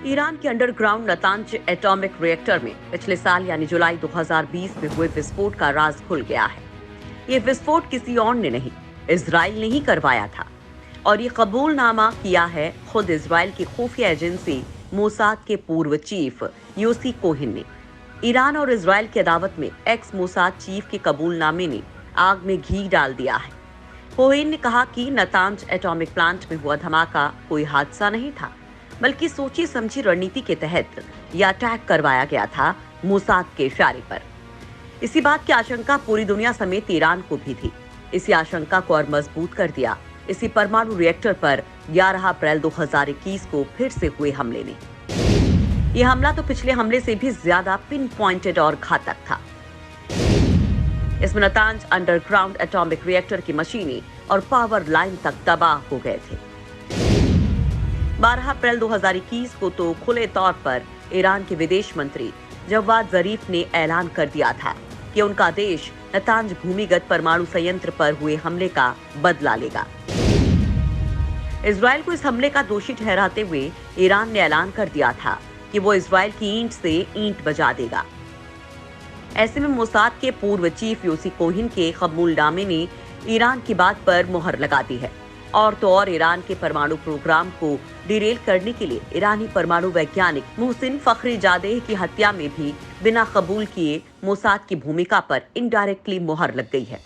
Iran के underground Natanz atomic reactor में पिछले साल यानी जुलाई 2020 में हुए विस्फोट का राज खुल गया है। ये विस्फोट किसी और ने नहीं, इजराइल ने ही करवाया था और ये कबूलनामा किया है खुद इजराइल की खुफिया एजेंसी मोसाद के पूर्व चीफ योसी कोहिन ने। ईरान और इजराइल की अदावत में एक्स मोसाद चीफ के कबूलनामे ने आग में घी डाल दिया है। कोहिन ने कहा कि नतांज एटॉमिक प्लांट में हुआ धमाका कोई हादसा नहीं था, बल्कि सोची समझी रणनीति के तहत यह अटैक करवाया गया था मोसाद के इशारे पर। इसी बात की आशंका पूरी दुनिया समेत ईरान को भी थी। इसी आशंका को और मजबूत कर दिया इसी परमाणु रिएक्टर पर 11 अप्रैल 2021 को फिर से हुए हमले ने। यह हमला तो पिछले हमले से भी ज्यादा पिन पॉइंटेड और घातक था। इसमें नतांज अंडरग्राउंड एटॉमिक रिएक्टर की मशीनें और पावर लाइन तक तबाह हो गए थे। 12 अप्रैल 2021 को तो खुले तौर पर ईरान के विदेश मंत्री जवाद जरीफ ने ऐलान कर दिया था कि उनका देश नतांज भूमिगत परमाणु संयंत्र पर हुए हमले का बदला लेगा। इजराइल को इस हमले का दोषी ठहराते हुए ईरान ने ऐलान कर दिया था कि वो इजराइल की ईंट से ईंट बजा देगा। ऐसे में मोसाद के पूर्व चीफ योसी कोहिन के कबूलनामे ने ईरान की बात पर मुहर लगा दी है। और तो और ईरान के परमाणु प्रोग्राम को डिरेल करने के लिए ईरानी परमाणु वैज्ञानिक मोहसिन फखरीजादेह की हत्या में भी बिना कबूल किए मोसाद की भूमिका पर इनडायरेक्टली मुहर लग गई है।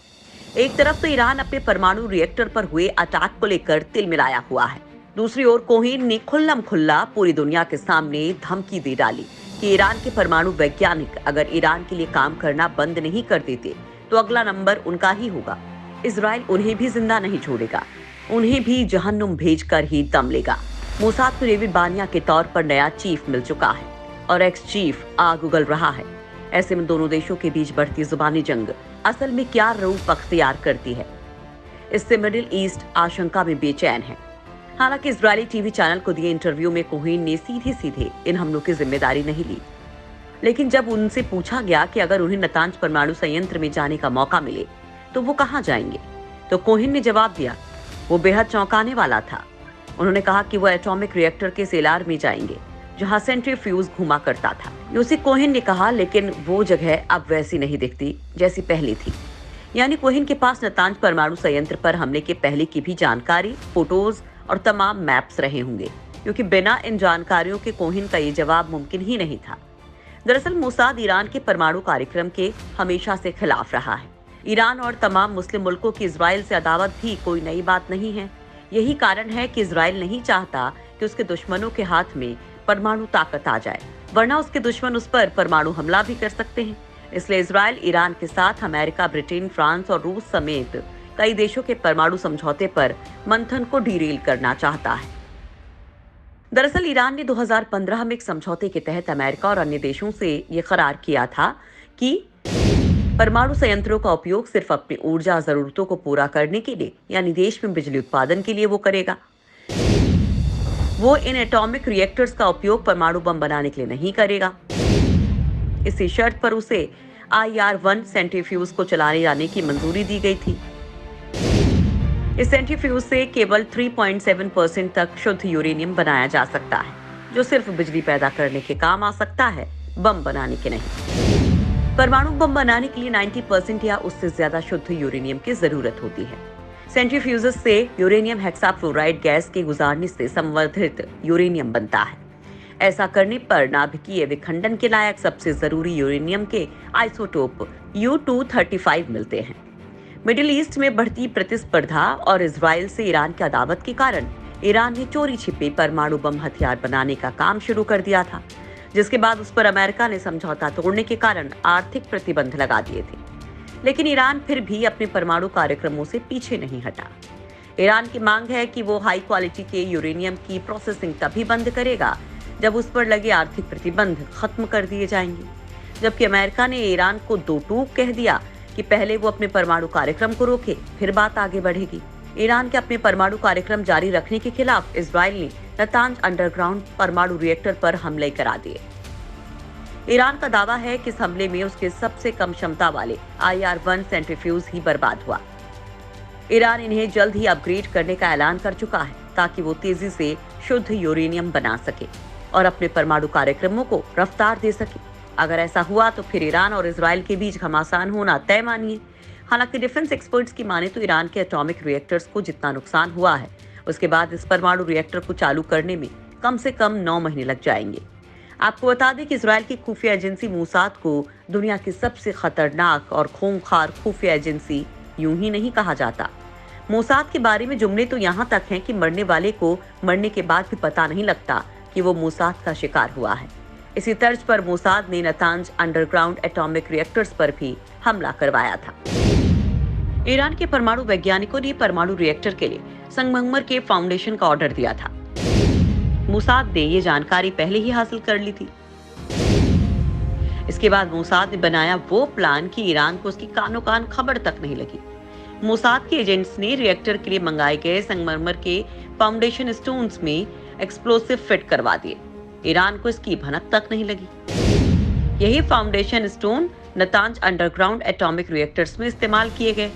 एक तरफ तो ईरान अपने परमाणु रिएक्टर पर हुए अटैक को लेकर तिल मिलाया हुआ है, दूसरी ओर कोहिन ने खुल्लम खुल्ला पूरी दुनिया के सामने धमकी दे डाली कि ईरान के परमाणु वैज्ञानिक अगर ईरान के लिए काम करना बंद नहीं कर देते तो अगला नंबर उनका ही होगा। इजराइल उन्हें भी जिंदा नहीं छोड़ेगा, उन्हें भी जहन्नुम भेजकर ही दम लेगा। मोसाद को डेविड बानिया के तौर पर नया चीफ मिल चुका है और एक्स चीफ आग उगल रहा है। ऐसे में दोनों देशों के बीच बढ़ती जुबानी जंग असल में क्या रूप अख्तियार करती है, इससे मिडिल ईस्ट आशंका में बेचैन है। हालांकि इजरायली टीवी चैनल को दिए इंटरव्यू में कोहिन ने सीधे सीधे इन हमलों की जिम्मेदारी नहीं ली, लेकिन जब उनसे पूछा गया कि अगर उन्हें नतांज परमाणु संयंत्र में जाने का मौका मिले तो वो कहां जाएंगे, तो कोहिन ने जवाब दिया वो बेहद चौंकाने वाला था। उन्होंने कहा कि वो एटॉमिक रिएक्टर के सेलार में जाएंगे जहां सेंट्रीफ्यूज घुमा करता था। योसी कोहिन ने कहा लेकिन वो जगह अब वैसी नहीं दिखती जैसी पहले थी। यानी कोहिन के पास नतांज परमाणु संयंत्र पर हमले के पहले की भी जानकारी, फोटोज और तमाम मैप्स रहे होंगे, क्योंकि बिना इन जानकारियों के कोहिन का ये जवाब मुमकिन ही नहीं था। दरअसल मोसाद ईरान के परमाणु कार्यक्रम के हमेशा से खिलाफ रहा है। ईरान और तमाम मुस्लिम मुल्कों की इजराइल से अदावत भी कोई नई बात नहीं है। यही कारण है कि इजराइल नहीं चाहता कि उसके दुश्मनों के हाथ में परमाणु ताकत आ जाए, वरना उसके दुश्मन उस पर परमाणु हमला भी कर सकते हैं। इसलिए इजराइल ईरान के साथ अमेरिका, ब्रिटेन, फ्रांस और रूस समेत कई देशों के परमाणु समझौते पर मंथन को डीरेल करना चाहता है। दरअसल ईरान ने 2015 में एक समझौते के तहत अमेरिका और अन्य देशों से ये करार किया था कि परमाणु संयंत्रों का उपयोग सिर्फ अपनी ऊर्जा जरूरतों को पूरा करने के लिए, यानी देश में बिजली उत्पादन के लिए वो करेगा। वो इन एटॉमिक रिएक्टर्स का उपयोग परमाणु बम बनाने के लिए नहीं करेगा। इसी शर्त पर उसे IR-1 सेंट्रीफ्यूज को चलाने जाने की मंजूरी दी गई थी। इस सेंट्रीफ्यूज से केवल 3.7% तक शुद्ध यूरेनियम बनाया जा सकता है, जो सिर्फ बिजली पैदा करने के काम आ सकता है, बम बनाने के नहीं। परमाणु बम बनाने के लिए 90% या उससे ज्यादा शुद्ध यूरेनियम की जरूरत होती है। सेंट्रीफ्यूजेस से यूरेनियम हेक्साफ्लोराइड गैस के गुजारने से संवर्धित यूरेनियम बनता है। ऐसा करने पर नाभिकीय विखंडन के लायक सबसे जरूरी यूरेनियम के आइसोटोप U-235 मिलते हैं। मिडिल ईस्ट में बढ़ती प्रतिस्पर्धा और इजराइल से ईरान की अदावत के कारण ईरान ने चोरी छिपे परमाणु बम हथियार बनाने का काम शुरू कर दिया था, जिसके बाद उस पर अमेरिका ने समझौता तोड़ने के कारण आर्थिक प्रतिबंध लगा दिए थे। लेकिन ईरान फिर भी अपने परमाणु कार्यक्रमों से पीछे नहीं हटा। ईरान की मांग है कि वो हाई क्वालिटी के यूरेनियम की प्रोसेसिंग तभी बंद करेगा जब उस पर लगे आर्थिक प्रतिबंध खत्म कर दिए जाएंगे। जबकि अमेरिका ने ईरान को दो टूक कह दिया कि पहले वो अपने परमाणु कार्यक्रम को रोके, फिर बात आगे बढ़ेगी। ईरान के अपने परमाणु कार्यक्रम जारी रखने के खिलाफ इजराइल ने नतांज अंडरग्राउंड परमाणु रिएक्टर पर हमले करा दिए। ईरान का दावा है कि इस हमले में उसके सबसे कम क्षमता वाले IR-1 सेंट्रीफ्यूज ही बर्बाद हुआ। ईरान इन्हें जल्द ही अपग्रेड करने का ऐलान कर चुका है ताकि वो तेजी से शुद्ध यूरेनियम बना सके। और अपने परमाणु कार्यक्रमों को रफ्तार दे सके। अगर ऐसा हुआ तो फिर ईरान और इजराइल के बीच घमासान होना तय मानिए। हालांकि डिफेंस एक्सपर्ट्स की माने तो ईरान के एटॉमिक रिएक्टर्स को जितना नुकसान हुआ है, उसके बाद इस परमाणु रिएक्टर को चालू करने में कम से कम 9 महीने लग जाएंगे। आपको बता दें कि इजराइल की खुफिया एजेंसी मूसाद को दुनिया की सबसे खतरनाक और खूंखार खुफिया एजेंसी यूं ही नहीं कहा जाता। मूसाद के बारे में जुमले तो यहाँ तक हैं कि मरने वाले को मरने के बाद भी पता नहीं लगता कि वो मूसाद का शिकार हुआ है। इसी तर्ज पर मूसाद ने नतांज अंडरग्राउंड एटॉमिक रिएक्टर्स पर भी हमला करवाया था। ईरान के परमाणु वैज्ञानिकों ने परमाणु रिएक्टर के लिए संगमरमर के फाउंडेशन का ऑर्डर दिया था। मूसाद ने ये जानकारी पहले ही हासिल कर ली थी। इसके बाद मूसाद ने बनाया वो प्लान कि ईरान को उसकी कानो कान खबर तक नहीं लगी। मूसाद के एजेंट्स ने रिएक्टर के लिए मंगाए गए संगमरमर के फाउंडेशन स्टोन्स में एक्सप्लोसिव फिट करवा दिए। ईरान को इसकी भनक तक नहीं लगी। यही foundation stone Natanz underground atomic reactors में इस्तेमाल किए गए,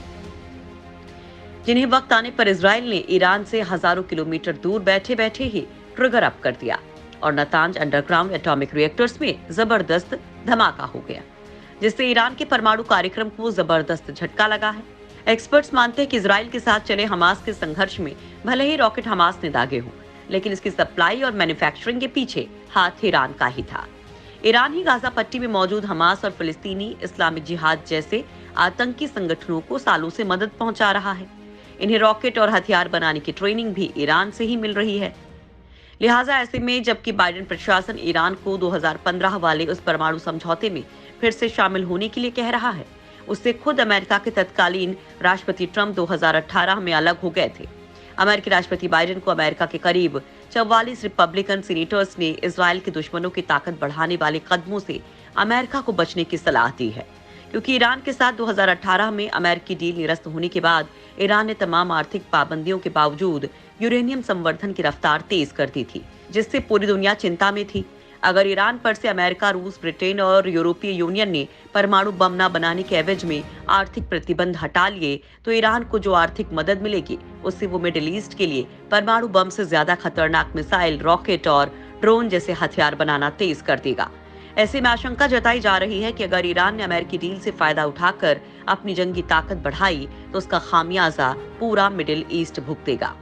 जिन्हें वक्त आने पर इजराइल ने ईरान से हजारों किलोमीटर दूर बैठे बैठे ही ट्रिगर अप कर दिया और नतांज अंडरग्राउंड एटॉमिक रिएक्टर्स में जबरदस्त धमाका हो गया, जिससे ईरान के परमाणु कार्यक्रम को जबरदस्त झटका लगा है। एक्सपर्ट्स मानते हैं कि इजराइल के साथ चले हमास के संघर्ष में भले ही रॉकेट हमास ने दागे हों, लेकिन इसकी सप्लाई और मैन्युफैक्चरिंग के पीछे हाथ ईरान का ही था। ईरान ही गाजा पट्टी में मौजूद हमास और फिलिस्तीनी इस्लामिक जिहाद जैसे आतंकी संगठनों को सालों से मदद पहुंचा रहा है। इन्हें रॉकेट और हथियार बनाने की ट्रेनिंग भी ईरान से ही मिल रही है। लिहाजा ऐसे में जबकि बाइडेन प्रशासन ईरान को 2015 वाले उस परमाणु समझौते में फिर से शामिल होने के लिए कह रहा है, उससे खुद अमेरिका के तत्कालीन राष्ट्रपति ट्रंप 2018 में अलग हो गए थे। अमेरिकी राष्ट्रपति बाइडेन को अमेरिका के करीब 44 रिपब्लिकन सीनेटर्स ने इजराइल के दुश्मनों की ताकत बढ़ाने वाले कदमों से अमेरिका को बचने की सलाह दी है, क्योंकि ईरान के साथ 2018 में अमेरिकी डील निरस्त होने के बाद ईरान ने तमाम आर्थिक पाबंदियों के बावजूद यूरेनियम संवर्धन की रफ्तार तेज कर दी थी, जिससे पूरी दुनिया चिंता में थी। अगर ईरान पर से अमेरिका, रूस, ब्रिटेन और यूरोपीय यूनियन ने परमाणु बम न बनाने के एवज में आर्थिक प्रतिबंध हटा लिए, तो ईरान को जो आर्थिक मदद मिलेगी उससे वो मिडिल ईस्ट के लिए परमाणु बम से ज्यादा खतरनाक मिसाइल, रॉकेट और ड्रोन जैसे हथियार बनाना तेज कर देगा। ऐसे में आशंका जताई जा रही है कि अगर ईरान ने अमेरिकी डील से फायदा उठाकर अपनी जंगी ताकत बढ़ाई तो उसका खामियाजा पूरा मिडिल ईस्ट भुगतेगा।